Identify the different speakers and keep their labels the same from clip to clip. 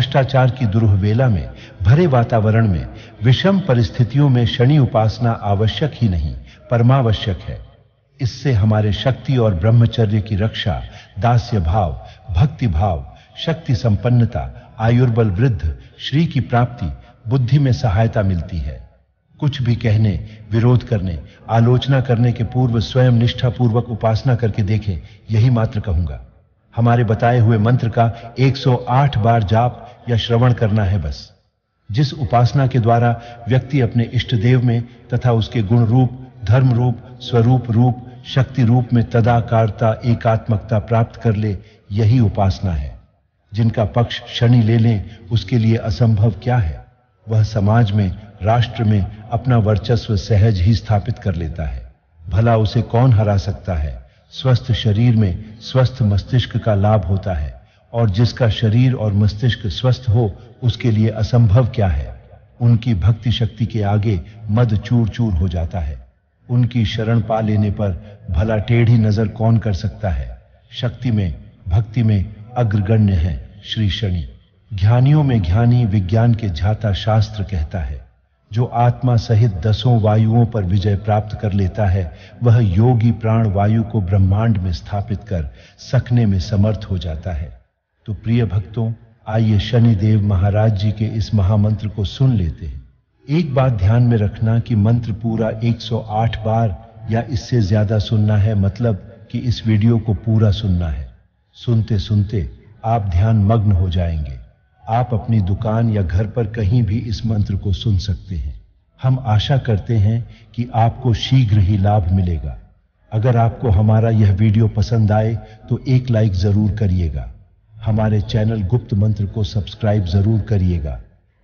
Speaker 1: भ्रष्टाचार की दुरूहवेला में भरे वातावरण में विषम परिस्थितियों में शनि उपासना आवश्यक ही नहीं, परमावश्यक है। इससे हमारे शक्ति और ब्रह्मचर्य की रक्षा, दास्य भाव, भक्ति भाव, शक्ति संपन्नता, आयुर्बल वृद्ध, श्री की प्राप्ति, बुद्धि में सहायता मिलती है। कुछ भी कहने, विरोध करने, आलोचना करने के पूर्व स्वयं निष्ठापूर्वक उपासना करके देखें, यही मात्र कहूंगा। हमारे बताए हुए मंत्र का 108 बार जाप या श्रवण करना है बस। जिस उपासना के द्वारा व्यक्ति अपने इष्ट देव में तथा उसके गुण रूप, धर्म रूप, स्वरूप रूप, शक्ति रूप में तदाकारता, एकात्मकता प्राप्त कर ले, यही उपासना है। जिनका पक्ष शनि ले लें, उसके लिए असंभव क्या है। वह समाज में, राष्ट्र में अपना वर्चस्व सहज ही स्थापित कर लेता है। भला उसे कौन हरा सकता है। स्वस्थ शरीर में स्वस्थ मस्तिष्क का लाभ होता है, और जिसका शरीर और मस्तिष्क स्वस्थ हो, उसके लिए असंभव क्या है। उनकी भक्ति शक्ति के आगे मद चूर चूर हो जाता है। उनकी शरण पा लेने पर भला टेढ़ी नजर कौन कर सकता है। शक्ति में, भक्ति में अग्रगण्य है श्री शनि। ज्ञानियों में ज्ञानी विज्ञान के झाता शास्त्र कहता है। जो आत्मा सहित 10 वायुओं पर विजय प्राप्त कर लेता है, वह योगी प्राण वायु को ब्रह्मांड में स्थापित कर सकने में समर्थ हो जाता है। तो प्रिय भक्तों, आइए शनिदेव महाराज जी के इस महामंत्र को सुन लेते हैं। एक बात ध्यान में रखना कि मंत्र पूरा 108 बार या इससे ज्यादा सुनना है, मतलब कि इस वीडियो को पूरा सुनना है। सुनते सुनते आप ध्यान मग्न हो जाएंगे। आप अपनी दुकान या घर पर कहीं भी इस मंत्र को सुन सकते हैं। हम आशा करते हैं कि आपको शीघ्र ही लाभ मिलेगा। अगर आपको हमारा यह वीडियो पसंद आए तो एक लाइक जरूर करिएगा। हमारे चैनल गुप्त मंत्र को सब्सक्राइब जरूर करिएगा।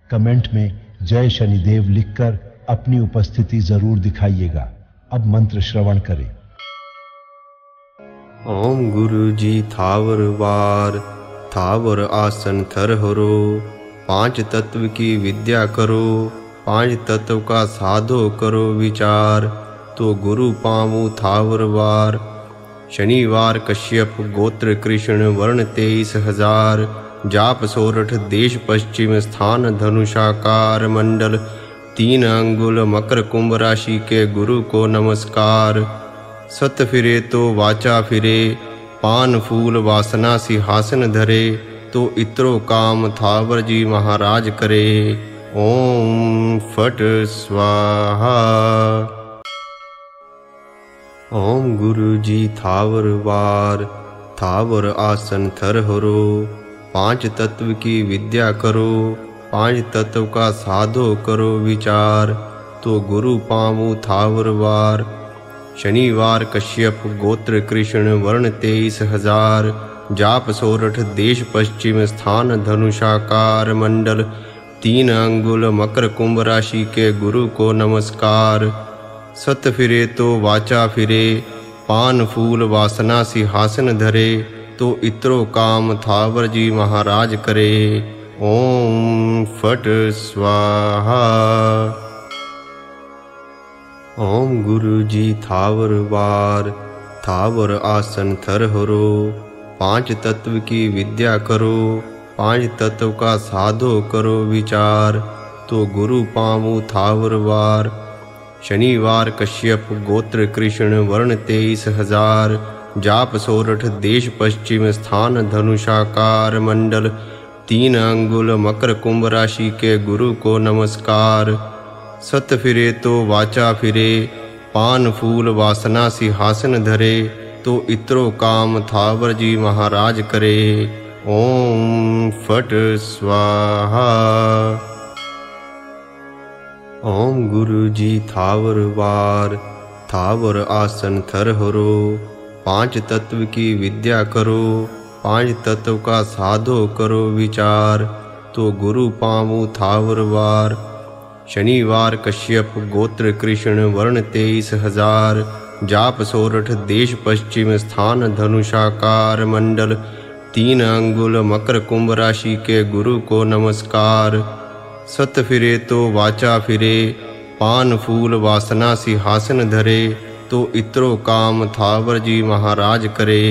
Speaker 1: कमेंट में जय शनिदेव लिखकर अपनी उपस्थिति जरूर दिखाइएगा। अब मंत्र श्रवण करें।
Speaker 2: ओम गुरु जी थावर वार, थावर आसन थर हरो, 5 तत्व की विद्या करो, 5 तत्व का साधो करो विचार, तो गुरु पामु थावर वार। शनिवार कश्यप गोत्र कृष्ण वर्ण 23,000, जाप सोरठ देश पश्चिम स्थान धनुषाकार मंडल, 3 अंगुल मकर कुंभ राशि के गुरु को नमस्कार। सत फिरे तो वाचा फिरे, पान फूल वासना सिंहासन धरे, तो इत्रो काम थावर जी महाराज करे। ओम फट स्वाहा। ओम गुरु जी थावर वार, थावर आसन थर हरो, 5 तत्व की विद्या करो, 5 तत्व का साधो करो विचार, तो गुरु पामु थावर वार। शनिवार कश्यप गोत्र कृष्ण वर्ण 23,000, जाप सोरठ देश पश्चिम स्थान धनुषाकार मंडल, 3 अंगुल मकर कुंभ राशि के गुरु को नमस्कार। सत फिरे तो वाचा फिरे, पान फूल वासना सिंहासन धरे, तो इत्रो काम थावर जी महाराज करे। ओम फट स्वाहा। ओम गुरु जी थावर वार, थावर आसन थर हरो, 5 तत्व की विद्या करो, 5 तत्व का साधो करो विचार, तो गुरु पामु थावर वार। शनिवार कश्यप गोत्र कृष्ण वर्ण 23,000, जाप सोरठ देश पश्चिम स्थान धनुषाकार मंडल, 3 अंगुल मकर कुंभ राशि के गुरु को नमस्कार। सत फिरे तो वाचा फिरे, पान फूल वासना सिंहासन धरे, तो इत्रो काम थावर जी महाराज करे। ओम फट स्वाहा। ओम गुरु जी थावर वार, थावर आसन थर हरो, 5 तत्व की विद्या करो, 5 तत्व का साधो करो विचार, तो गुरु पामु थावर वार। शनिवार कश्यप गोत्र कृष्ण वर्ण 23,000, जाप सोरठ देश पश्चिम स्थान धनुषाकार मंडल, 3 अंगुल मकर कुंभ राशि के गुरु को नमस्कार। सत फिरे तो वाचा फिरे, पान फूल वासना सिंहासन धरे, तो इत्रो काम थावर जी महाराज करे।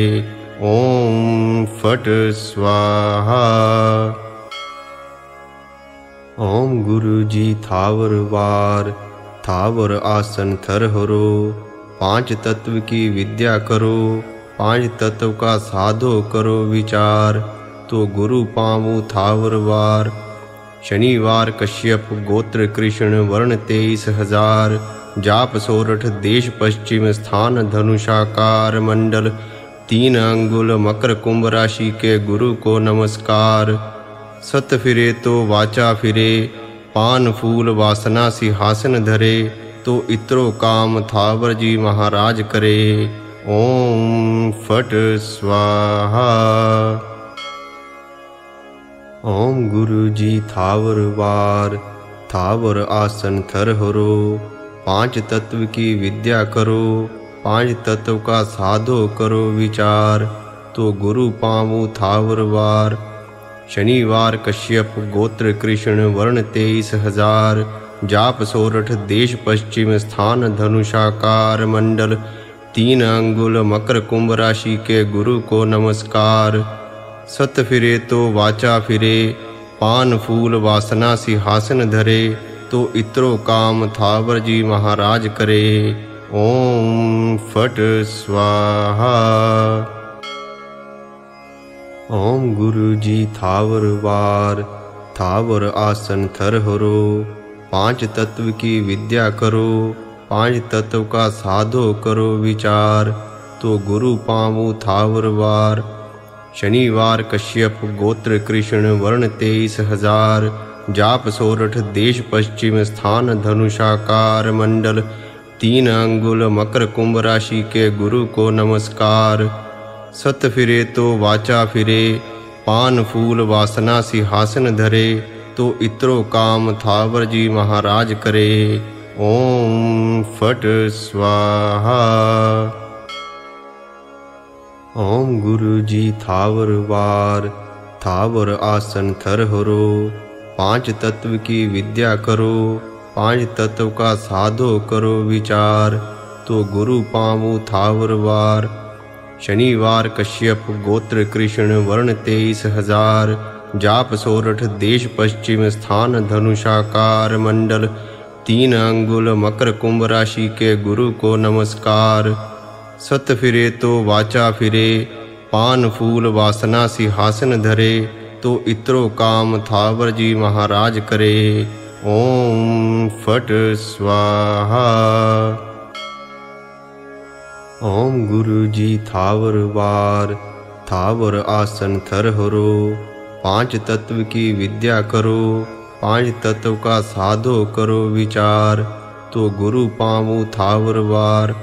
Speaker 2: ओम फट स्वाहा। ओम गुरु जी थावर वार, थावर आसन थर हरो। पांच तत्व की विद्या करो, पांच तत्व का साधो करो विचार। तो गुरु पामु थावर वार। शनिवार कश्यप गोत्र कृष्ण वर्ण 23,000। जाप सोरठ देश पश्चिम स्थान धनुषाकार मंडल। 3 अंगुल मकर कुंभ राशि के गुरु को नमस्कार। सत फिरे तो वाचा फिरे, पान फूल वासना सिंहासन धरे। तो इत्रो काम थावर जी महाराज करे। ओम फट स्वाहा। ओम गुरु जी थावर वार, थावर आसन थर हरो। पांच तत्व की विद्या करो, पांच तत्व का साधो करो विचार। तो गुरु पामु थावर वार। शनिवार कश्यप गोत्र कृष्ण वर्ण 23,000। जाप सोरठ देश पश्चिम स्थान धनुषाकार मंडल। 3 अंगुल मकर कुंभ राशि के गुरु को नमस्कार। सत फिरे तो वाचा फिरे, पान फूल वासना सिंहासन धरे। तो इत्रो काम थावर जी महाराज करे। ओम फट स्वाहा। ओम गुरु जी थावर वार, थावर आसन थर हरो। पांच तत्व की विद्या करो, पांच तत्व का साधो करो विचार। तो गुरु पामु थावर वार। शनिवार कश्यप गोत्र कृष्ण वर्ण 23,000। जाप सोरठ देश पश्चिम स्थान धनुषाकार मंडल। 3 अंगुल मकर कुंभ राशि के गुरु को नमस्कार। सत फिरे तो वाचा फिरे, पान फूल वासना सिंहासन धरे। तो इत्रो काम थावर जी महाराज करे। ओम फट स्वाहा। ओम गुरु जी थावर वार, थावर आसन थर हरो। पांच तत्व की विद्या करो, पांच तत्व का साधो करो विचार। तो गुरु पामु थावर वार। शनिवार कश्यप गोत्र कृष्ण वर्ण 23,000। जाप सोरठ देश पश्चिम स्थान धनुषाकार मंडल। 3 अंगुल मकर कुंभ राशि के गुरु को नमस्कार। सत फिरे तो वाचा फिरे, पान फूल वासना सिंहासन धरे। तो इत्रो काम थावर जी महाराज करे। ओम फट स्वाहा। ओम गुरु जी थावर वार, थावर आसन थर हरो। पांच तत्व की विद्या करो, पांच तत्व का साधो करो विचार। तो गुरु पामु थावर वार।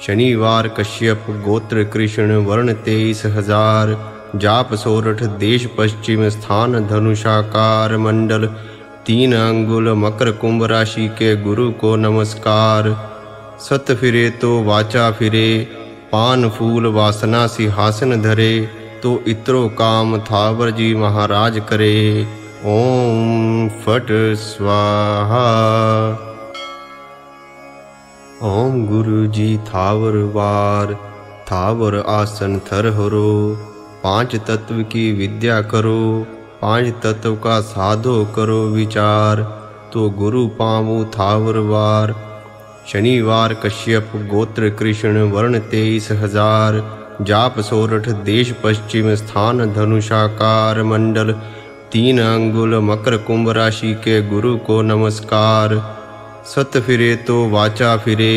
Speaker 2: शनिवार कश्यप गोत्र कृष्ण वर्ण 23,000। जाप सोरठ देश पश्चिम स्थान धनुषाकार मंडल। 3 अंगुल मकर कुंभ राशि के गुरु को नमस्कार। सत फिरे तो वाचा फिरे, पान फूल वासना सिंहासन धरे। तो इत्रो काम थावर जी महाराज करे। ओम फट स्वाहा। ओम गुरु जी थावर वार, थावर आसन थर हरो। पांच तत्व की विद्या करो, पांच तत्व का साधो करो विचार। तो गुरु पामु थावर वार। शनिवार कश्यप गोत्र कृष्ण वर्ण 23,000। जाप सोरठ देश पश्चिम स्थान धनुषाकार मंडल। 3 अंगुल मकर कुंभ राशि के गुरु को नमस्कार। सत फिरे तो वाचा फिरे,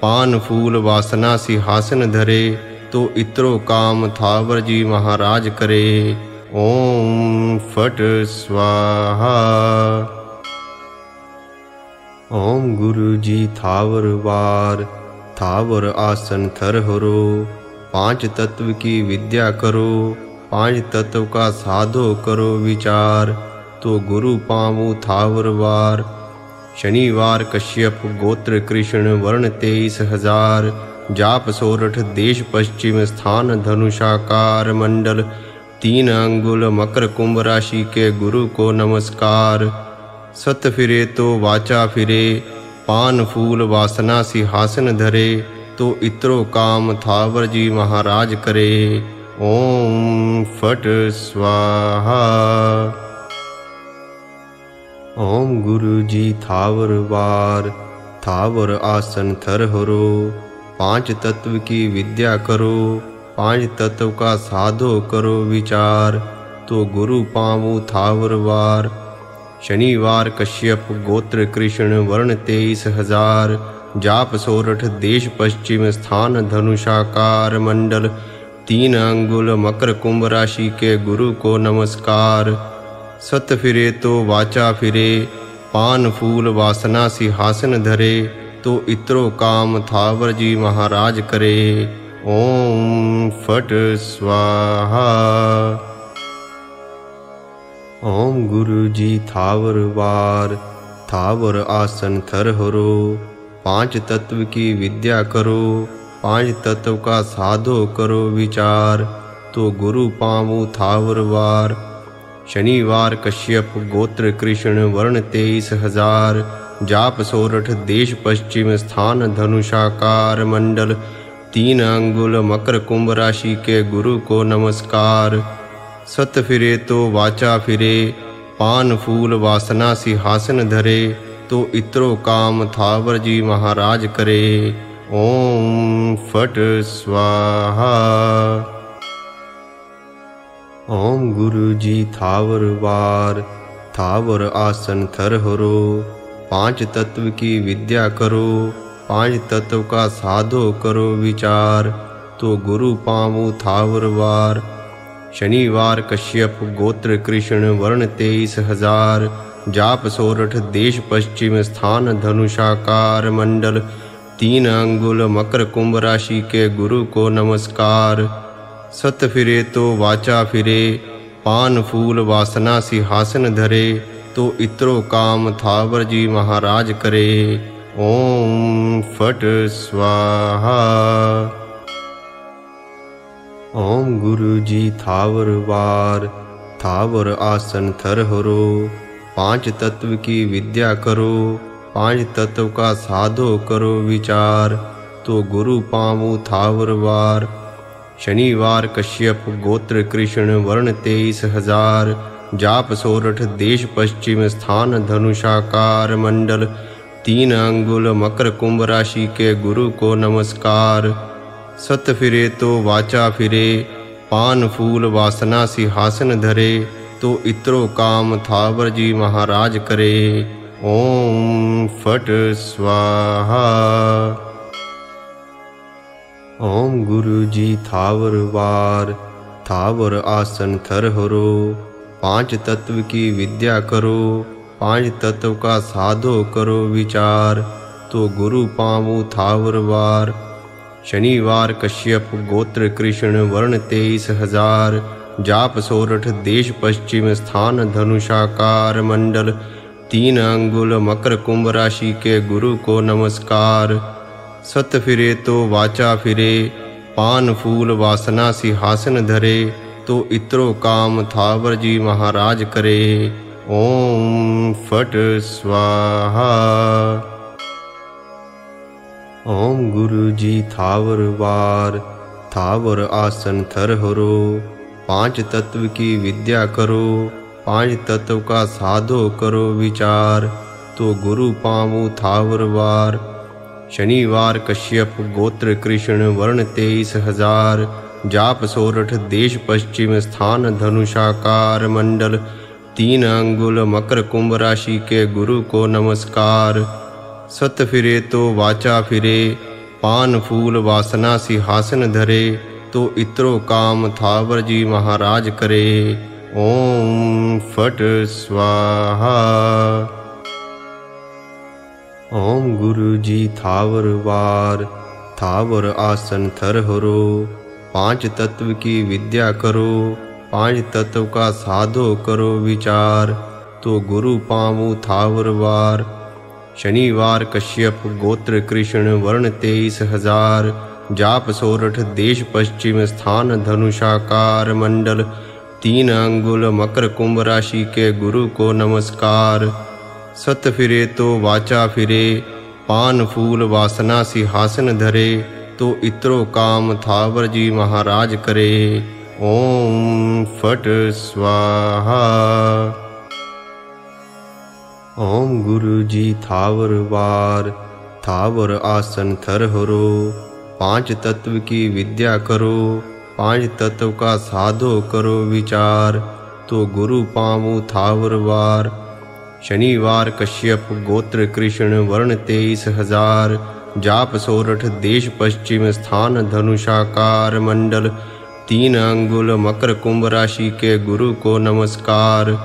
Speaker 2: पान फूल वासना सिंहासन धरे। तो इत्रो काम थावर जी महाराज करे। ओम फट स्वाहा। ओम गुरु जी थावर वार, थावर आसन थर हरो। पांच तत्व की विद्या करो, पांच तत्व का साधो करो विचार। तो गुरु पामु थावर वार। शनिवार कश्यप गोत्र कृष्ण वर्ण 23,000। जाप सोरठ देश पश्चिम स्थान धनुषाकार मंडल। 3 अंगुल मकर कुंभ राशि के गुरु को नमस्कार। सत फिरे तो वाचा फिरे, पान फूल वासना सिंहासन धरे। तो इत्रो काम थावर जी महाराज करे। ओम फट स्वाहा। ओम गुरु जी थावर वार, थावर आसन थर हरो। पांच तत्व की विद्या करो, पांच तत्व का साधो करो विचार। तो गुरु पामु थावर वार। शनिवार कश्यप गोत्र कृष्ण वर्ण 23,000। जाप सोरठ देश पश्चिम स्थान धनुषाकार मंडल। 3 अंगुल मकर कुंभ राशि के गुरु को नमस्कार। सत फिरे तो वाचा फिरे, पान फूल वासना सिंहासन धरे। तो इत्रो काम थावर जी महाराज करे। ओम फट स्वाहा। ओम गुरु जी थावर वार, थावर आसन थर हरो। पांच तत्व की विद्या करो, पांच तत्व का साधो करो विचार। तो गुरु पामु थावर वार। शनिवार कश्यप गोत्र कृष्ण वर्ण 23,000। जाप सोरठ देश पश्चिम स्थान धनुषाकार मंडल। 3 अंगुल मकर कुंभ राशि के गुरु को नमस्कार। सत फिरे तो वाचा फिरे, पान फूल वासना सिंहासन धरे। तो इत्रो काम थावर जी महाराज करे। ओम फट स्वाहा। ओम गुरु जी थावर वार, थावर आसन थर हरो। पांच तत्व की विद्या करो, पांच तत्व का साधो करो विचार। तो गुरु पामु थावर वार। शनिवार कश्यप गोत्र कृष्ण वर्ण 23,000। जाप सोरठ देश पश्चिम स्थान धनुषाकार मंडल। 3 अंगुल मकर कुंभ राशि के गुरु को नमस्कार। सत फिरे तो वाचा फिरे, पान फूल वासना सिंहासन धरे। तो इत्रो काम थावर जी महाराज करे। ओम फट स्वाहा। ओम गुरु जी थावर वार, थावर आसन थर हरो। पांच तत्व की विद्या करो, पांच तत्व का साधो करो विचार। तो गुरु पामु थावर वार। शनिवार कश्यप गोत्र कृष्ण वर्ण 23,000। जाप सोरठ देश पश्चिम स्थान धनुषाकार मंडल। 3 अंगुल मकर कुंभ राशि के गुरु को नमस्कार। सत फिरे तो वाचा फिरे, पान फूल वासना सिंहासन धरे। तो इत्रो काम थावर जी महाराज करे। ओम फट स्वाहा। ओम गुरु जी थावर वार, थावर आसन थर हरो। पांच तत्व की विद्या करो, पांच तत्व का साधो करो विचार। तो गुरु पामु थावर वार। शनिवार कश्यप गोत्र कृष्ण वर्ण 23,000। जाप सोरठ देश पश्चिम स्थान धनुषाकार मंडल। 3 अंगुल मकर कुंभ राशि के गुरु को नमस्कार। सत फिरे तो वाचा फिरे, पान फूल वासना सिंहासन धरे। तो इत्रो काम थावर जी महाराज करे। ओम फट स्वाहा। ओम गुरु जी थावर वार, थावर आसन थर हरो। पांच तत्व की विद्या करो, पांच तत्व का साधो करो विचार। तो गुरु पामु थावर वार। शनिवार कश्यप गोत्र कृष्ण वर्ण 23,000। जाप सोरठ देश पश्चिम स्थान धनुषाकार मंडल। 3 अंगुल मकर कुंभ राशि के गुरु को नमस्कार। सत फिरे तो वाचा फिरे, पान फूल वासना सिंहासन धरे। तो इत्रो काम थावर जी महाराज करे। ओम फट स्वाहा। ओम गुरु जी थावर वार, थावर आसन थर हरो। पांच तत्व की विद्या करो, पांच तत्व का साधो करो विचार। तो गुरु पामु थावर वार। शनिवार कश्यप गोत्र कृष्ण वर्ण 23,000। जाप सोरठ देश पश्चिम स्थान धनुषाकार मंडल। 3 अंगुल मकर कुंभ राशि के गुरु को नमस्कार। सत फिरे तो वाचा फिरे, पान फूल वासना सिंहासन धरे। तो इत्रो काम थावर जी महाराज करे। ओम फट स्वाहा। ओम गुरु जी थावर वार, थावर आसन थर हरो। पांच तत्व की विद्या करो, पांच तत्व का साधो करो विचार। तो गुरु पामु थावर वार। शनिवार कश्यप गोत्र कृष्ण वर्ण 23,000। जाप सोरठ देश पश्चिम स्थान धनुषाकार मंडल। 3 अंगुल मकर कुंभ राशि के गुरु को नमस्कार।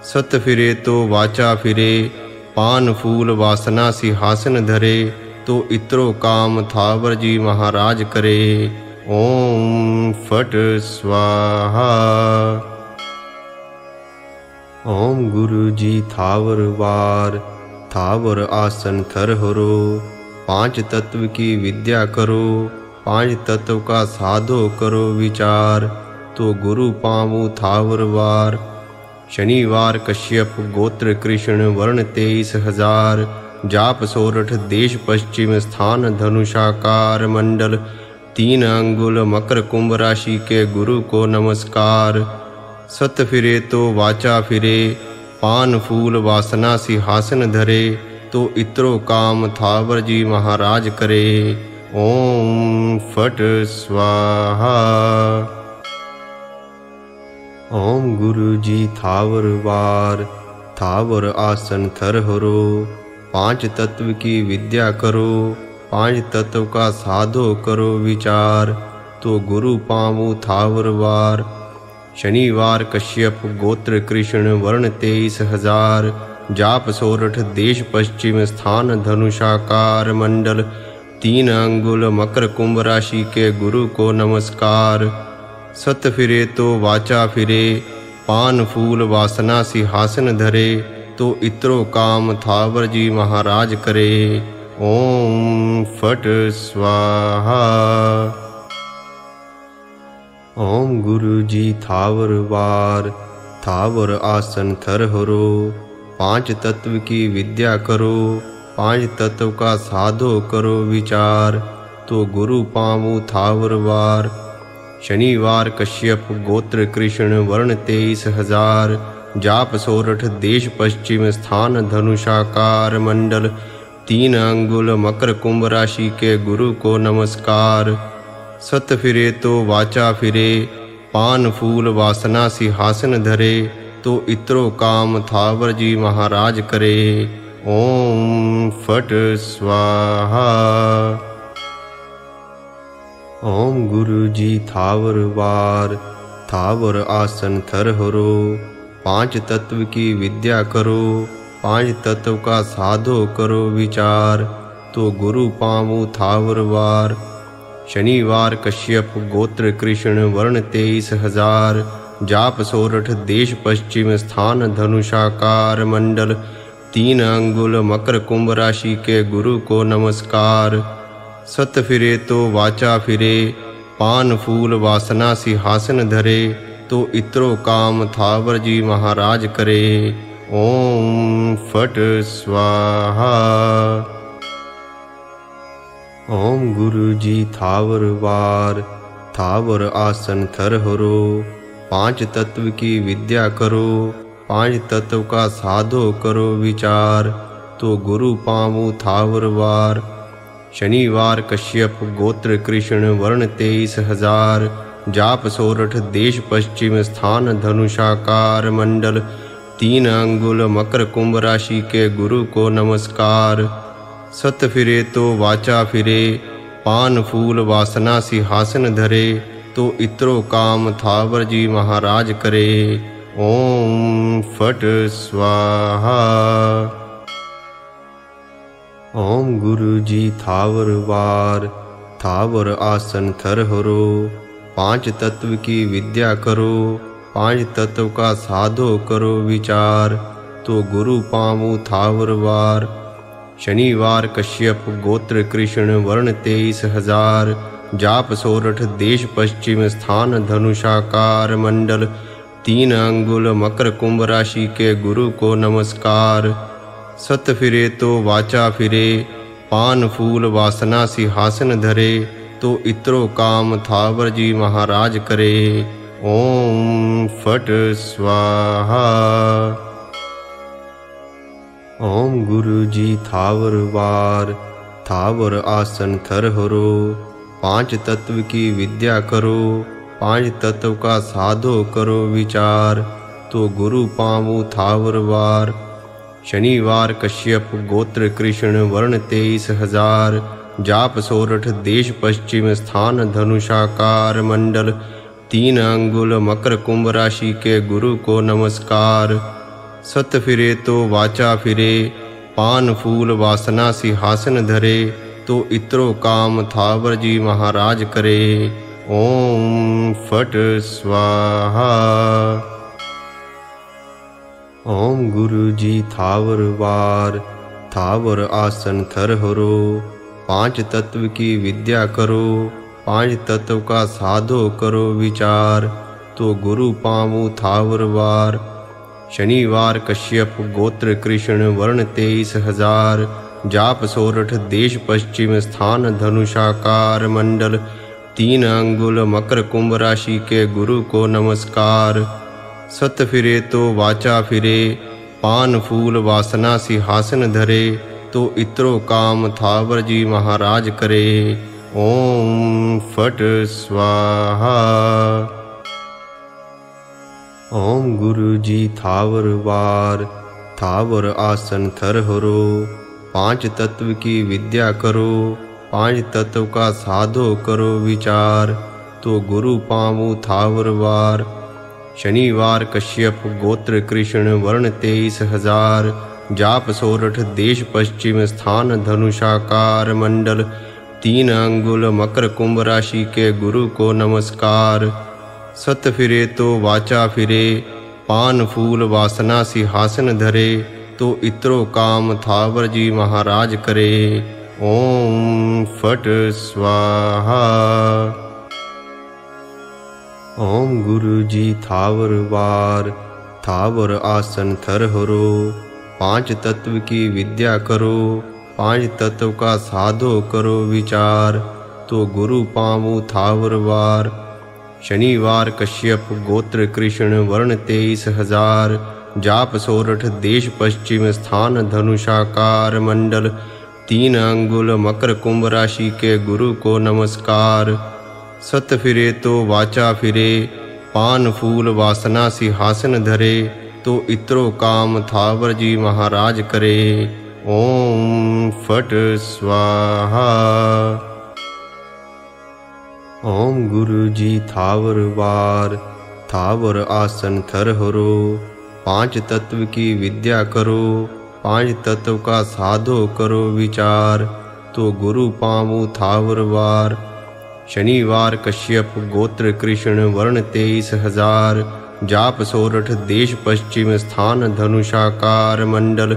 Speaker 2: सत फिरे तो वाचा फिरे, पान फूल वासना सिंहासन धरे। तो इत्रो काम थावर जी महाराज करे। ओम फट स्वाहा। ओम गुरु जी थावर वार, थावर आसन थर हरो। पांच तत्व की विद्या करो, पांच तत्व का साधो करो विचार। तो गुरु पामु थावर वार। शनिवार कश्यप गोत्र कृष्ण वर्ण 23,000। जाप सोरठ देश पश्चिम स्थान धनुषाकार मंडल। 3 अंगुल मकर कुंभ राशि के गुरु को नमस्कार। सत फिरे तो वाचा फिरे, पान फूल वासना सिंहासन धरे। तो इत्रो काम थावर जी महाराज करे। ओम फट स्वाहा। ओम गुरु जी थावर वार, थावर आसन थर हरो। पांच तत्व की विद्या करो, पांच तत्व का साधो करो विचार। तो गुरु पामु थावर वार। शनिवार कश्यप गोत्र कृष्ण वर्ण 23,000। जाप सोरठ देश पश्चिम स्थान धनुषाकार मंडल। 3 अंगुल मकर कुंभ राशि के गुरु को नमस्कार। सत फिरे तो वाचा फिरे, पान फूल वासना सिंहासन धरे। तो इत्रो काम थावर जी महाराज करे। ओम फट स्वाहा। ओम गुरु जी थावर वार, थावर आसन थर हरो। पांच तत्व की विद्या करो, पांच तत्व का साधो करो विचार। तो गुरु पामु थावर वार। शनिवार कश्यप गोत्र कृष्ण वर्ण 23,000। जाप सोरठ देश पश्चिम स्थान धनुषाकार मंडल। 3 अंगुल मकर कुंभ राशि के गुरु को नमस्कार। सत फिरे तो वाचा फिरे, पान फूल वासना सिंहासन धरे। तो इत्रो काम थावर जी महाराज करे। ओम फट स्वाहा। ओम गुरु जी थावर वार, थावर आसन थर हरो। पांच तत्व की विद्या करो, पांच तत्व का साधो करो विचार। तो गुरु पामु थावर वार। शनिवार कश्यप गोत्र कृष्ण वर्ण 23,000। जाप सोरठ देश पश्चिम स्थान धनुषाकार मंडल। 3 अंगुल मकर कुंभ राशि के गुरु को नमस्कार। सत फिरे तो वाचा फिरे, पान फूल वासना सिंहासन धरे। तो इत्रो काम थावर जी महाराज करे। ओम फट स्वाहा। ओम गुरु जी थावर वार, थावर आसन थर हरो। पांच तत्व की विद्या करो, पांच तत्व का साधो करो विचार। तो गुरु पामु थावर वार। शनिवार कश्यप गोत्र कृष्ण वर्ण 23,000। जाप सोरठ देश पश्चिम स्थान धनुषाकार मंडल। 3 अंगुल मकर कुंभ राशि के गुरु को नमस्कार। सत फिरे तो वाचा फिरे, पान फूल वासना सिंहासन धरे। तो इत्रो काम थावर जी महाराज करे। ओम फट स्वाहा। ओम गुरु जी थावर वार, थावर आसन थर हरो। पांच तत्व की विद्या करो, पांच तत्व का साधो करो विचार। तो गुरु पामु थावर वार। शनिवार कश्यप गोत्र कृष्ण वर्ण 23,000। जाप सोरठ देश पश्चिम स्थान धनुषाकार मंडल। 3 अंगुल मकर कुंभ राशि के गुरु को नमस्कार। सत फिरे तो वाचा फिरे, पान फूल वासना सिंहासन धरे। तो इत्रो काम थावर जी महाराज करे। ओम फट स्वाहा। ओम गुरु जी थावर वार, थावर आसन थर हरो। पांच तत्व की विद्या करो, पांच तत्व का साधो करो विचार। तो गुरु पामु थावर वार। शनिवार कश्यप गोत्र कृष्ण वर्ण 23,000। जाप सोरठ देश पश्चिम स्थान धनुषाकार मंडल। 3 अंगुल मकर कुंभ राशि के गुरु को नमस्कार। सत फिरे तो वाचा फिरे, पान फूल वासना सिंहासन धरे। तो इत्रो काम थावर जी महाराज करे। ओम फट स्वाहा। ओम गुरु जी थावर वार, थावर आसन थर हरो। पांच तत्व की विद्या करो, पांच तत्व का साधो करो विचार। तो गुरु पामु थावर वार। शनिवार कश्यप गोत्र कृष्ण वर्ण 23,000। जाप सोरठ देश पश्चिम स्थान धनुषाकार मंडल। 3 अंगुल मकर कुंभ राशि के गुरु को नमस्कार। सत फिरे तो वाचा फिरे, पान फूल वासना सिंहासन धरे। तो इत्रो काम थावर जी महाराज करे। ओम फट स्वाहा। ओम गुरु जी थावर वार, थावर आसन थर हरो। पांच तत्व की विद्या करो, पांच तत्व का साधो करो विचार। तो गुरु पामु थावर वार। शनिवार कश्यप गोत्र कृष्ण वर्ण 23,000। जाप सोरठ देश पश्चिम स्थान धनुषाकार मंडल। 3 अंगुल मकर कुंभ राशि के गुरु को नमस्कार। सत फिरे तो वाचा फिरे, पान फूल वासना सिंहासन धरे। तो इत्रो काम थावर जी महाराज करे। ओम फट स्वाहा। ओम गुरु जी थावर वार, थावर आसन थर हरो। पांच तत्व की विद्या करो, पांच तत्व का साधो करो विचार। तो गुरु पामु थावर वार। शनिवार कश्यप गोत्र कृष्ण वर्ण 23,000। जाप सोरठ देश पश्चिम स्थान धनुषाकार मंडल। 3 अंगुल मकर कुंभ राशि के गुरु को नमस्कार। सत फिरे तो वाचा फिरे, पान फूल वासना सिंहासन धरे। तो इत्रो काम थावर जी महाराज करे। ओम फट स्वाहा। ओम गुरु जी थावर वार, थावर आसन थर हरो। पांच तत्व की विद्या करो, पांच तत्व का साधो करो विचार। तो गुरु पामु थावर वार। शनिवार कश्यप गोत्र कृष्ण वर्ण 23,000। जाप सोरठ देश पश्चिम स्थान धनुषाकार मंडल।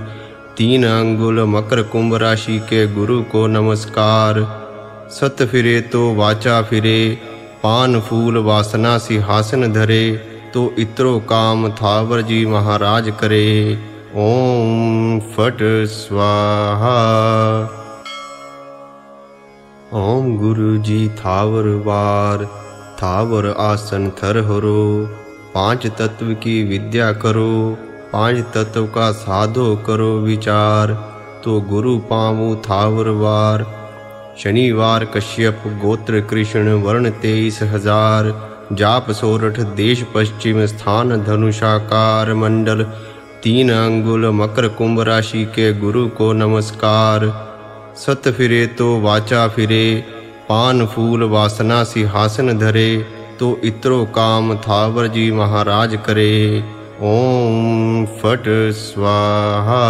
Speaker 2: 3 अंगुल मकर कुंभ राशि के गुरु को नमस्कार। सत फिरे तो वाचा फिरे, पान फूल वासना सिंहासन धरे। तो इत्रो काम थावर जी महाराज करे। ओम फट स्वाहा। ओम गुरु जी थावर वार, थावर आसन थर हरो। पांच तत्व की विद्या करो, पांच तत्व का साधो करो विचार। तो गुरु पामु थावर वार। शनिवार कश्यप गोत्र कृष्ण वर्ण 23,000। जाप सोरठ देश पश्चिम स्थान धनुषाकार मंडल। 3 अंगुल मकर कुंभ राशि के गुरु को नमस्कार। सत फिरे तो वाचा फिरे, पान फूल वासना सिंहासन धरे। तो इत्रो काम थावर जी महाराज करे। ओम फट स्वाहा।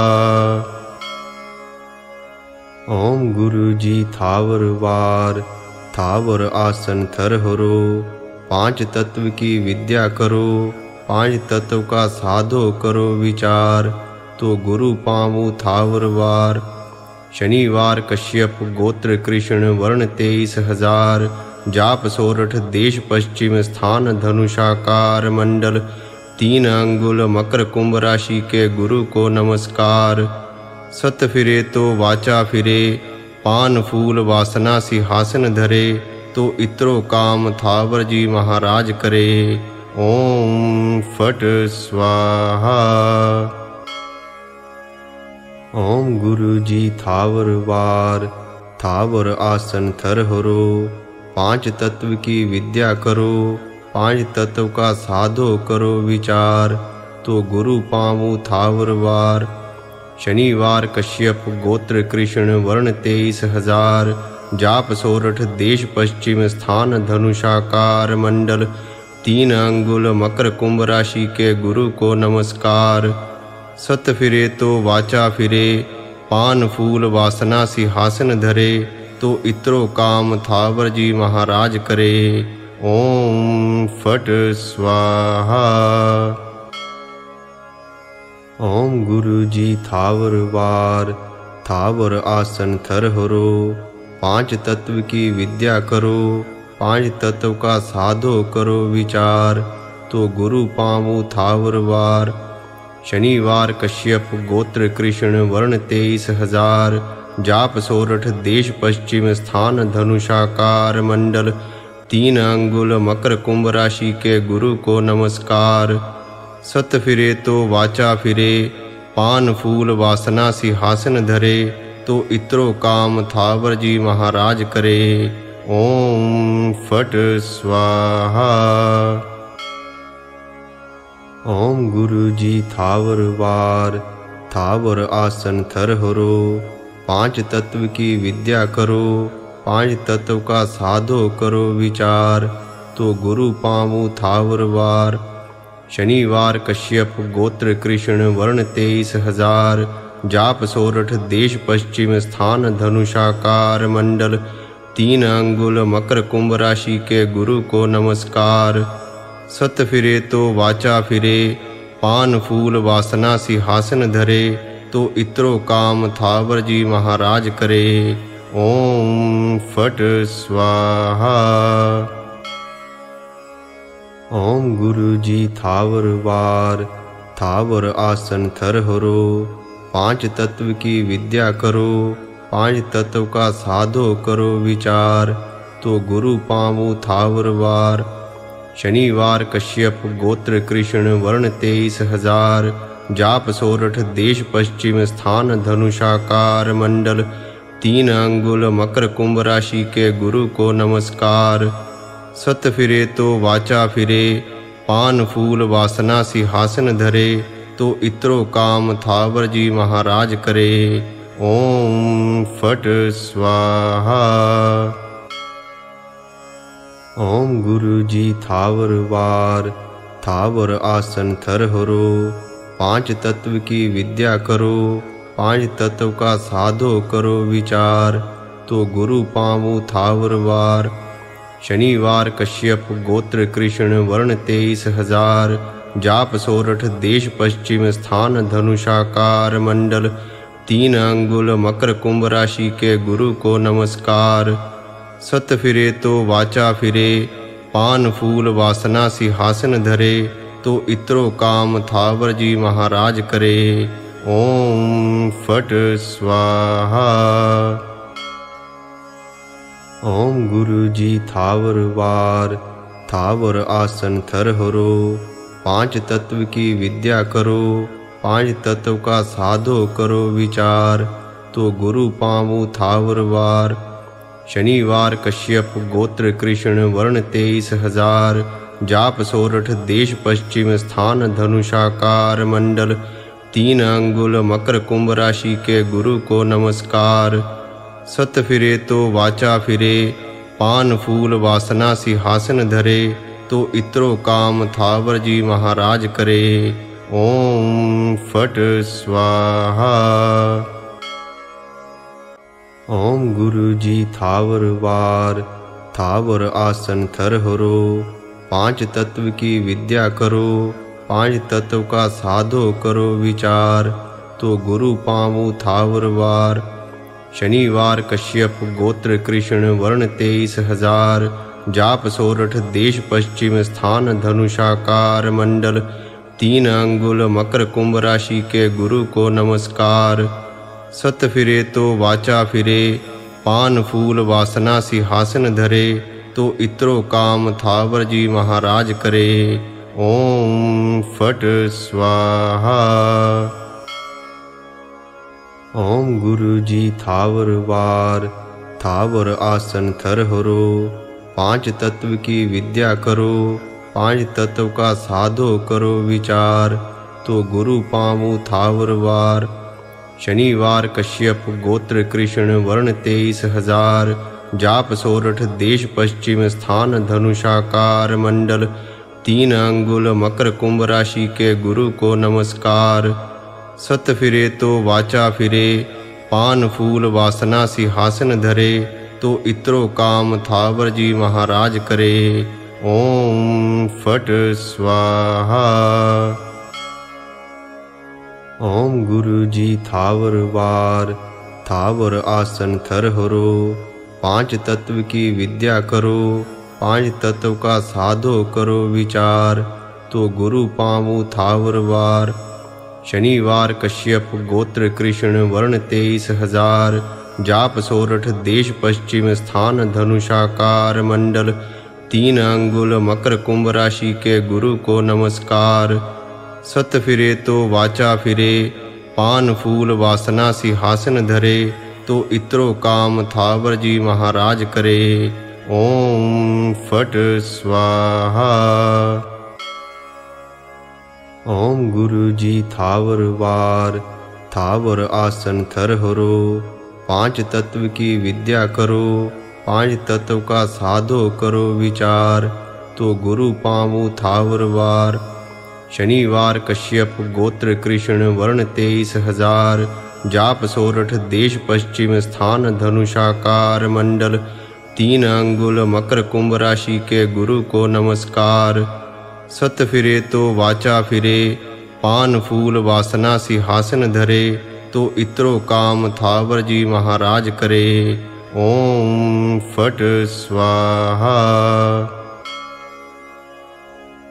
Speaker 2: ओम गुरु जी थावर वार, थावर आसन थर हरो। पांच तत्व की विद्या करो, पांच तत्व का साधो करो विचार। तो गुरु पामु थावर वार। शनिवार कश्यप गोत्र कृष्ण वर्ण 23,000। जाप सोरठ देश पश्चिम स्थान धनुषाकार मंडल। 3 अंगुल मकर कुंभ राशि के गुरु को नमस्कार। सत फिरे तो वाचा फिरे, पान फूल वासना सिंहासन धरे। तो इत्रो काम थावर जी महाराज करे। ओम फट स्वाहा। ओम गुरु जी थावर वार, थावर आसन थर हरो। पांच तत्व की विद्या करो, पांच तत्व का साधो करो विचार। तो गुरु पामु थावर वार। शनिवार कश्यप गोत्र कृष्ण वर्ण 23,000। जाप सोरठ देश पश्चिम स्थान धनुषाकार मंडल। 3 अंगुल मकर कुंभ राशि के गुरु को नमस्कार। सत फिरे तो वाचा फिरे, पान फूल वासना सिंहासन धरे। तो इत्रो काम थावर जी महाराज करे। ओम फट स्वाहा। ओम गुरु जी थावर वार, थावर आसन थर हरो। पांच तत्व की विद्या करो, पांच तत्व का साधो करो विचार। तो गुरु पामु थावर वार। शनिवार कश्यप गोत्र कृष्ण वर्ण 23,000। जाप सोरठ देश पश्चिम स्थान धनुषाकार मंडल। 3 अंगुल मकर कुंभ राशि के गुरु को नमस्कार। सत फिरे तो वाचा फिरे, पान फूल वासना सिंहासन धरे। तो इत्रो काम थावर जी महाराज करे। ओम फट स्वाहा। ओम गुरु जी थावर वार, थावर आसन थर हरो। पांच तत्व की विद्या करो, पांच तत्व का साधो करो विचार। तो गुरु पामु थावर वार। शनिवार कश्यप गोत्र कृष्ण वर्ण 23,000। जाप सोरठ देश पश्चिम स्थान धनुषाकार मंडल। 3 अंगुल मकर कुंभ राशि के गुरु को नमस्कार। सत फिरे तो वाचा फिरे, पान फूल वासना सिंहासन धरे। तो इत्रो काम थावर जी महाराज करे। ओम फट स्वाहा। ओम गुरु जी थावर वार, थावर आसन थर हरो। पांच तत्व की विद्या करो, पांच तत्व का साधो करो विचार। तो गुरु पामु थावर वार। शनिवार कश्यप गोत्र कृष्ण वर्ण 23,000। जाप सोरठ देश पश्चिम स्थान धनुषाकार मंडल। 3 अंगुल मकर कुंभ राशि के गुरु को नमस्कार। सत फिरे तो वाचा फिरे, पान फूल वासना सिंहासन धरे। तो इत्रो काम थावर जी महाराज करे। ओम फट स्वाहा। ओम गुरु जी थावर वार, थावर आसन थर हरो। पांच तत्व की विद्या करो, पांच तत्व का साधो करो विचार। तो गुरु पामु थावर वार। शनिवार कश्यप गोत्र कृष्ण वर्ण 23,000। जाप सोरठ देश पश्चिम स्थान धनुषाकार मंडल। 3 अंगुल मकर कुंभ राशि के गुरु को नमस्कार। सत फिरे तो वाचा फिरे, पान फूल वासना सिंहासन धरे। तो इत्रो काम थावर जी महाराज करे। ओम फट स्वाहा। ओम गुरु जी थावर वार, थावर आसन थर हरो। पांच तत्व की विद्या करो, पांच तत्व का साधो करो विचार। तो गुरु पामु थावर वार। शनिवार कश्यप गोत्र कृष्ण वर्ण 23,000। जाप सोरठ देश पश्चिम स्थान धनुषाकार मंडल। 3 अंगुल मकर कुंभ राशि के गुरु को नमस्कार। सत फिरे तो वाचा फिरे, पान फूल वासना सिंहासन धरे। तो इत्रो काम थावर जी महाराज करे। ओम फट स्वाहा। ओम गुरु जी थावर वार, थावर आसन थर हरो। पांच तत्व की विद्या करो, पांच तत्व का साधो करो विचार। तो गुरु पामु थावर वार। शनिवार कश्यप गोत्र कृष्ण वर्ण 23,000। जाप सोरठ देश पश्चिम स्थान धनुषाकार मंडल। 3 अंगुल मकर कुंभ राशि के गुरु को नमस्कार। सत फिरे तो वाचा फिरे, पान फूल वासना सिंहासन धरे। तो इत्रो काम थावर जी महाराज करे। ओम फट स्वाहा। ओम गुरु जी थावर वार, थावर आसन थर हरो। पांच तत्व की विद्या करो, पांच तत्व का साधो करो विचार। तो गुरु पामु थावर वार। शनिवार कश्यप गोत्र कृष्ण वर्ण 23,000। जाप सोरठ देश पश्चिम स्थान धनुषाकार मंडल 3 अंगुल मकर कुंभ राशि के गुरु को नमस्कार। सत फिरे तो वाचा फिरे, पान फूल वासना सिंहासन धरे। तो इत्रो काम थावर जी महाराज करे। ओम फट स्वाहा। ओम गुरु जी थावर वार, थावर आसन थर हरो। पांच तत्व की विद्या करो, पांच तत्व का साधो करो विचार। तो गुरु पामु थावर वार। शनिवार कश्यप गोत्र कृष्ण वर्ण 23,000। जाप सोरठ देश पश्चिम स्थान धनुषाकार मंडल 3 अंगुल मकर कुंभ राशि के गुरु को नमस्कार। सत फिरे तो वाचा फिरे, पान फूल वासना सिंहासन धरे। तो इत्रो काम थावर जी महाराज करे। ओम फट स्वाहा। ओम गुरु जी थावर वार, थावर आसन थर हरो। पांच तत्व की विद्या करो, पांच तत्व का साधो करो विचार। तो गुरु पामु थावर वार। शनिवार कश्यप गोत्र कृष्ण वर्ण 23,000। जाप सोरठ देश पश्चिम स्थान धनुषाकार मंडल 3 अंगुल मकर कुंभ राशि के गुरु को नमस्कार। सत फिरे तो वाचा फिरे, पान फूल वासना सिंहासन धरे। तो इत्रो काम थावर जी महाराज करे। ओम फट स्वाहा।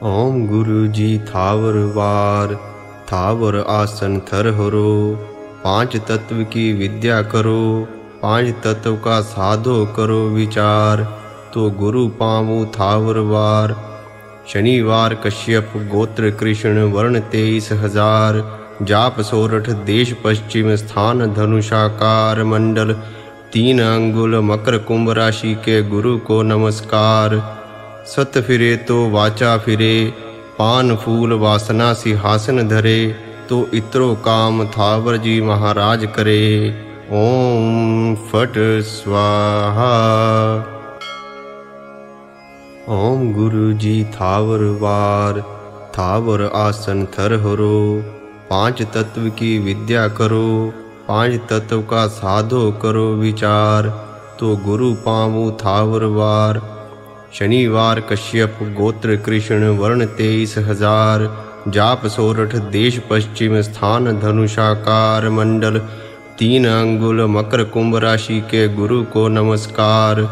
Speaker 2: ओम गुरु जी थावर वार, थावर आसन थर हरो। पांच तत्व की विद्या करो, पांच तत्व का साधो करो विचार। तो गुरु पामु थावर वार। शनिवार कश्यप गोत्र कृष्ण वर्ण 23,000। जाप सोरठ देश पश्चिम स्थान धनुषाकार मंडल 3 अंगुल मकर कुंभ राशि के गुरु को नमस्कार। सत फिरे तो वाचा फिरे, पान फूल वासना सिंहासन धरे। तो इत्रो काम थावर जी महाराज करे। ओम फट स्वाहा। ओम गुरु जी थावर वार, थावर आसन थर हरो। पांच तत्व की विद्या करो, पांच तत्व का साधो करो विचार। तो गुरु पामु थावर वार। शनिवार कश्यप गोत्र कृष्ण वर्ण 23,000। जाप सोरठ देश पश्चिम स्थान धनुषाकार मंडल 3 अंगुल मकर कुंभ राशि के गुरु को नमस्कार।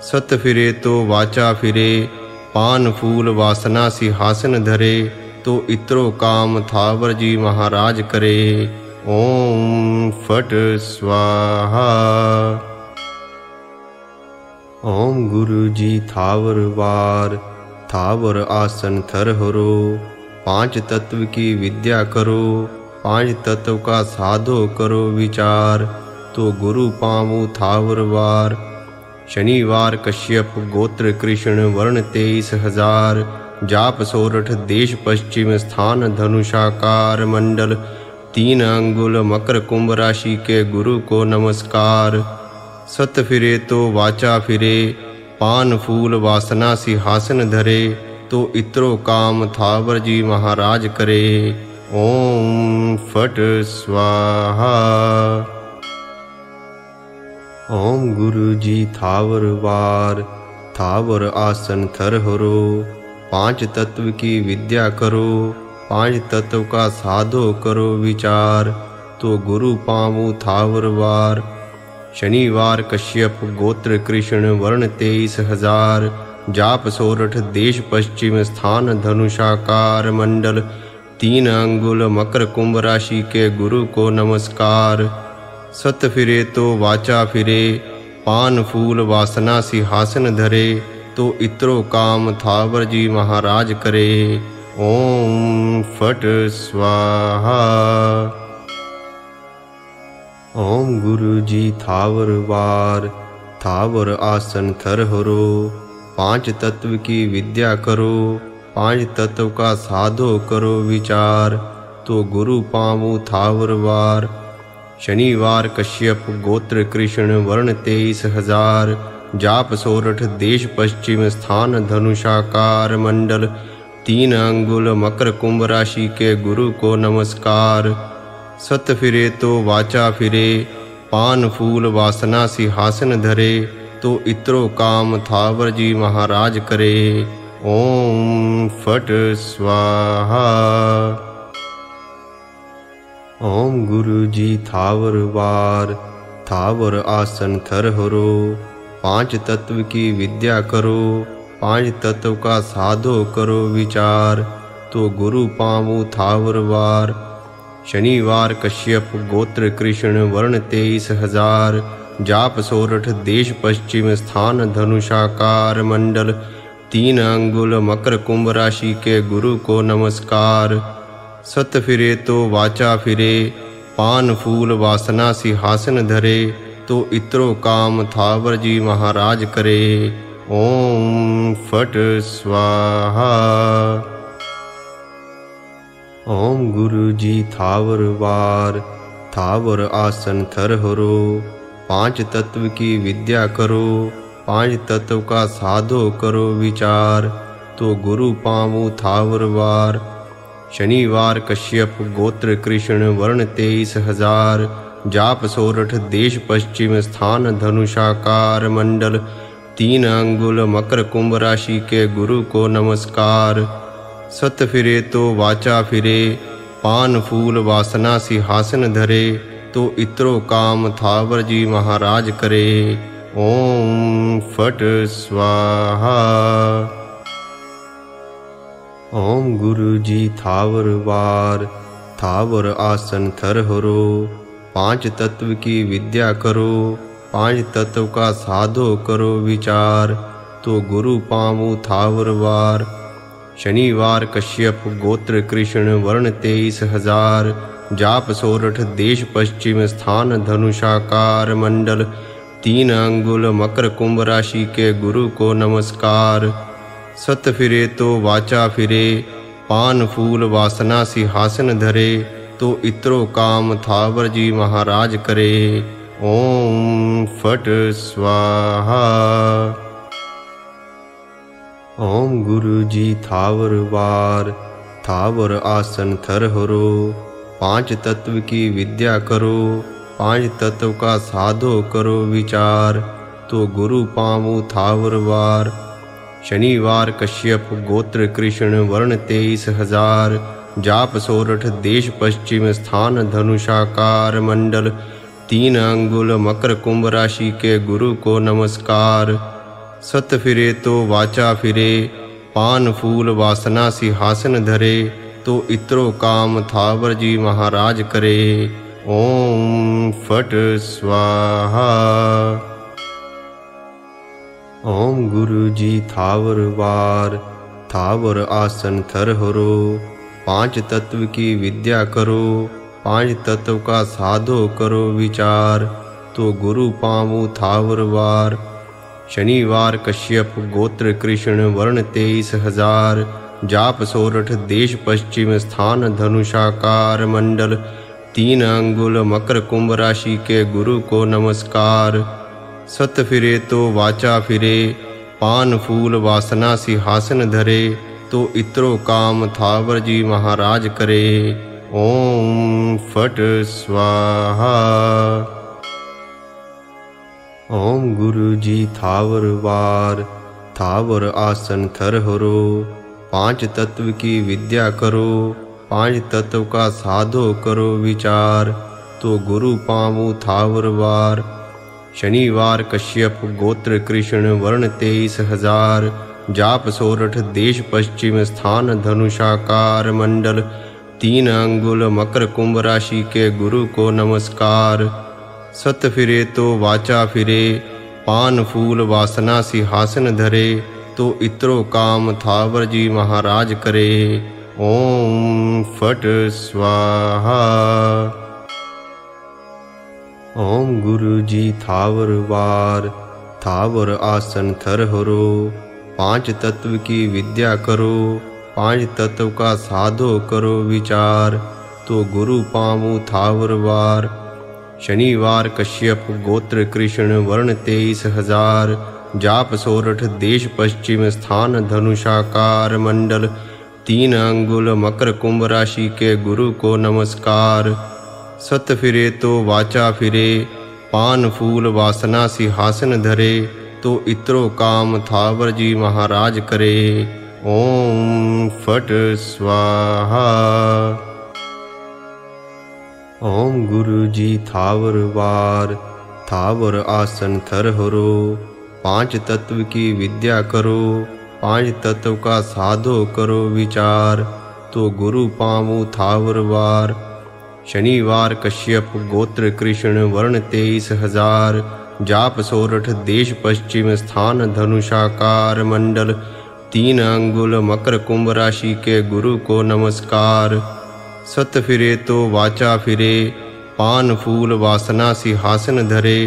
Speaker 2: सत फिरे तो वाचा फिरे, पान फूल वासना सिंहासन धरे। तो इत्रो काम थावर जी महाराज करे। ओम फट स्वाहा। ओम गुरु जी थावर वार, थावर आसन थर हरो। पांच तत्व की विद्या करो, पांच तत्व का साधो करो विचार। तो गुरु पामु थावर वार। शनिवार कश्यप गोत्र कृष्ण वर्ण 23,000। जाप सोरठ देश पश्चिम स्थान धनुषाकार मंडल 3 अंगुल मकर कुंभ राशि के गुरु को नमस्कार। सत फिरे तो वाचा फिरे, पान फूल वासना सिंहासन धरे। तो इत्रो काम थावर जी महाराज करे। ओम फट स्वाहा। ओम गुरु जी थावर वार, थावर आसन थर हरो। पांच तत्व की विद्या करो, पांच तत्व का साधो करो विचार। तो गुरु पामु थावर वार। शनिवार कश्यप गोत्र कृष्ण वर्ण 23,000। जाप सोरठ देश पश्चिम स्थान धनुषाकार मंडल 3 अंगुल मकर कुंभ राशि के गुरु को नमस्कार। सत फिरे तो वाचा फिरे, पान फूल वासना सिंहासन धरे। तो इत्रो काम थावर जी महाराज करे। ओम फट स्वाहा। ओम गुरु जी थावर वार, थावर आसन थर हरो। पांच तत्व की विद्या करो, पांच तत्व का साधो करो विचार। तो गुरु पामु थावर वार। शनिवार कश्यप गोत्र कृष्ण वर्ण 23,000। जाप सोरठ देश पश्चिम स्थान धनुषाकार मंडल। 3 अंगुल मकर कुंभ राशि के गुरु को नमस्कार। सत फिरे तो वाचा फिरे, पान फूल वासना सिंहासन धरे। तो इत्रो काम थावर जी महाराज करे। ओम फट स्वाहा। ओम गुरु जी थावर वार, थावर आसन थर हरो। पांच तत्व की विद्या करो, पांच तत्व का साधो करो विचार। तो गुरु पामु थावर वार। शनिवार कश्यप गोत्र कृष्ण वर्ण 23,000। जाप सोरठ देश पश्चिम स्थान धनुषाकार मंडल। 3 अंगुल मकर कुंभ राशि के गुरु को नमस्कार। सत फिरे तो वाचा फिरे, पान फूल वासना सिंहासन धरे। तो इत्रो काम थावर जी महाराज करे। ओम फट स्वाहा। ओम गुरु जी थावर वार, थावर आसन थर हरो। पांच तत्व की विद्या करो, पांच तत्व का साधो करो विचार। तो गुरु पामु थावर वार। शनिवार कश्यप गोत्र कृष्ण वर्ण 23,000। जाप सोरठ देश पश्चिम स्थान धनुषाकार मंडल। 3 अंगुल मकर कुंभ राशि के गुरु को नमस्कार। सत फिरे तो वाचा फिरे, पान फूल वासना सिंहासन धरे। तो इत्रो काम थावर जी महाराज करे। ओम फट स्वाहा। ओम गुरु जी थावर वार, थावर आसन थर हरो। पांच तत्व की विद्या करो, पांच तत्व का साधो करो विचार। तो गुरु पामु थावर वार। शनिवार कश्यप गोत्र कृष्ण वर्ण 23,000। जाप सोरठ देश पश्चिम स्थान धनुषाकार मंडल। 3 अंगुल मकर कुंभ राशि के गुरु को नमस्कार। सत फिरे तो वाचा फिरे, पान फूल वासना सिंहासन धरे। तो इत्रो काम थावर जी महाराज करे। ओम फट स्वाहा। ओम गुरु जी थावर वार, थावर आसन थर हरो। पांच तत्व की विद्या करो, पांच तत्व का साधो करो विचार। तो गुरु पामु थावर वार। शनिवार कश्यप गोत्र कृष्ण वर्ण 23,000। जाप सोरठ देश पश्चिम स्थान धनुषाकार मंडल। 3 अंगुल मकर कुंभ राशि के गुरु को नमस्कार। सत फिरे तो वाचा फिरे, पान फूल वासना सिंहासन धरे। तो इत्रो काम थावर जी महाराज करे। ओम फट स्वाहा। ओम गुरु जी थावर वार, थावर आसन थर हरो। पांच तत्व की विद्या करो, पांच तत्व का साधो करो विचार। तो गुरु पामु थावर वार। शनिवार कश्यप गोत्र कृष्ण वर्ण 23,000। जाप सोरठ देश पश्चिम स्थान धनुषाकार मंडल। 3 अंगुल मकर कुंभ राशि के गुरु को नमस्कार। सत फिरे तो वाचा फिरे, पान फूल वासना सिंहासन धरे। तो इत्रो काम थावर जी महाराज करे। ओम फट स्वाहा। ओम गुरु जी थावर वार, थावर आसन थर हरो। पांच तत्व की विद्या करो, पांच तत्व का साधो करो विचार। तो गुरु पामु थावर वार। शनिवार कश्यप गोत्र कृष्ण वर्ण 23,000। जाप सोरठ देश पश्चिम स्थान धनुषाकार मंडल। 3 अंगुल मकर कुंभ राशि के गुरु को नमस्कार। सत फिरे तो वाचा फिरे, पान फूल वासना सिंहासन धरे। तो इत्रो काम थावर जी महाराज करे। ओम फट स्वाहा। ओम गुरु जी थावर वार, थावर आसन थर हरो। पांच तत्व की विद्या करो, पांच तत्व का साधो करो विचार। तो गुरु पामु थावर वार। शनिवार कश्यप गोत्र कृष्ण वर्ण 23,000। जाप सोरठ देश पश्चिम स्थान धनुषाकार मंडल। 3 अंगुल मकर कुंभ राशि के गुरु को नमस्कार। सत फिरे तो वाचा फिरे, पान फूल वासना सिंहासन धरे। तो इत्रो काम थावर जी महाराज करे। ओम फट स्वाहा। ओम गुरु जी थावर वार, थावर आसन थर हरो। पांच तत्व की विद्या करो, पांच तत्व का साधो करो विचार। तो गुरु पामु थावर वार। शनिवार कश्यप गोत्र कृष्ण वर्ण 23,000। जाप सोरठ देश पश्चिम स्थान धनुषाकार मंडल। 3 अंगुल मकर कुंभ राशि के गुरु को नमस्कार। सत फिरे तो वाचा फिरे, पान फूल वासना सिंहासन धरे।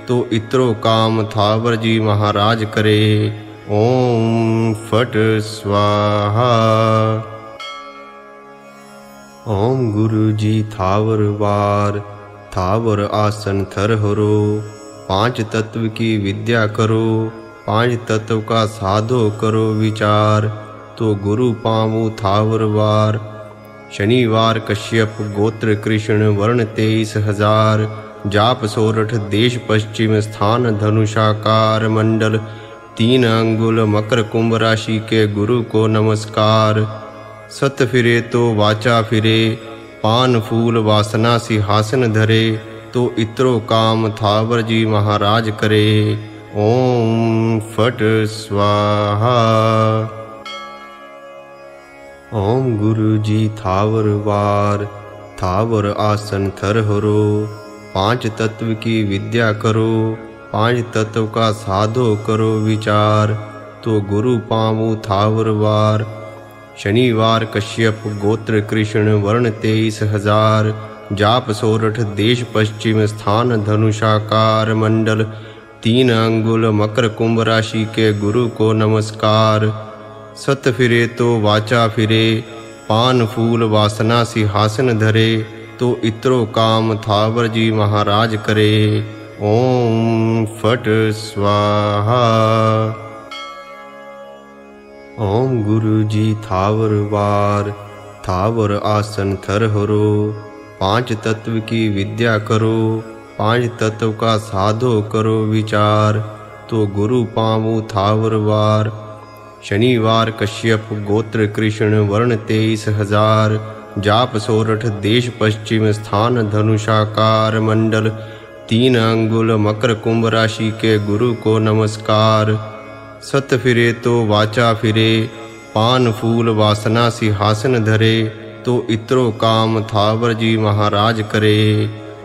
Speaker 2: तो इत्रो काम थावर जी महाराज करे। ओम फट स्वाहा। ओम गुरु जी थावर वार, थावर आसन थर हरो। पांच तत्व की विद्या करो, पांच तत्व का साधो करो विचार। तो गुरु पामु थावर वार। शनिवार कश्यप गोत्र कृष्ण वर्ण 23,000। जाप सोरठ देश पश्चिम स्थान धनुषाकार मंडल। 3 अंगुल मकर कुंभ राशि के गुरु को नमस्कार। सत फिरे तो वाचा फिरे, पान फूल वासना सिंहासन धरे। तो इत्रो काम थावर जी महाराज करे। ओम फट स्वाहा। ओम गुरु जी थावर वार, थावर आसन थर हरो। पांच तत्व की विद्या करो, पांच तत्व का साधो करो विचार। तो गुरु पामु थावर वार। शनिवार कश्यप गोत्र कृष्ण वर्ण 23,000। जाप सोरठ देश पश्चिम स्थान धनुषाकार मंडल। 3 अंगुल मकर कुंभ राशि के गुरु को नमस्कार। सत फिरे तो वाचा फिरे, पान फूल वासना सिंहासन धरे। तो इत्रो काम थावर जी महाराज करे। ओम फट स्वाहा। ओम गुरु जी थावर वार, थावर आसन थर हरो। पांच तत्व की विद्या करो, पांच तत्व का साधो करो विचार। तो गुरु पामु थावर वार। शनिवार कश्यप गोत्र कृष्ण वर्ण 23,000। जाप सोरठ देश पश्चिम स्थान धनुषाकार मंडल। 3 अंगुल मकर कुंभ राशि के गुरु को नमस्कार। सत फिरे तो वाचा फिरे, पान फूल वासना सिंहासन धरे। तो इत्रो काम थावर जी महाराज करे।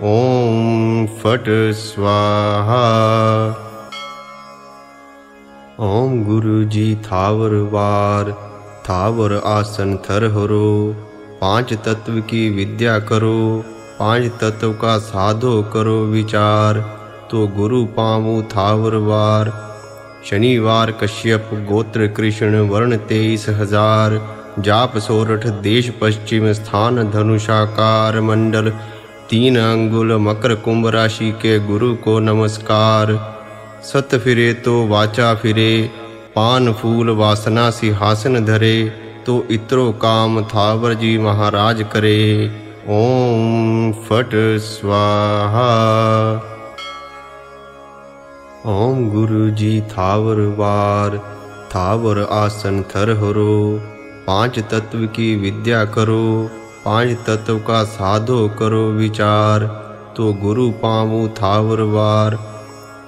Speaker 2: ओम फट स्वाहा। ओम गुरु जी थावर वार, थावर आसन थर हरो। पांच तत्व की विद्या करो, पांच तत्व का साधो करो विचार। तो गुरु पामु थावर वार। शनिवार कश्यप गोत्र कृष्ण वर्ण 23,000। जाप सोरठ देश पश्चिम स्थान धनुषाकार मंडल। 3 अंगुल मकर कुंभ राशि के गुरु को नमस्कार। सत फिरे तो वाचा फिरे, पान फूल वासना सिंहासन धरे। तो इत्रो काम थावर जी महाराज करे। ओम फट स्वाहा। ओम गुरु जी थावर वार, थावर आसन थर हरो। पांच तत्व की विद्या करो, पांच तत्व का साधो करो विचार। तो गुरु पामु थावर वार।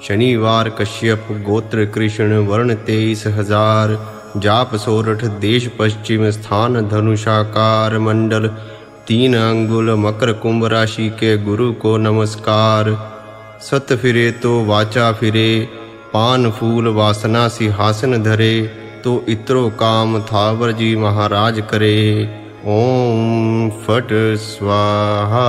Speaker 2: शनिवार कश्यप गोत्र कृष्ण वर्ण 23,000। जाप सोरठ देश पश्चिम स्थान धनुषाकार मंडल। 3 अंगुल मकर कुंभ राशि के गुरु को नमस्कार। सत फिरे तो वाचा फिरे, पान फूल वासना सिंहासन धरे। तो इत्रो काम थावर जी महाराज करे। ओम फट स्वाहा।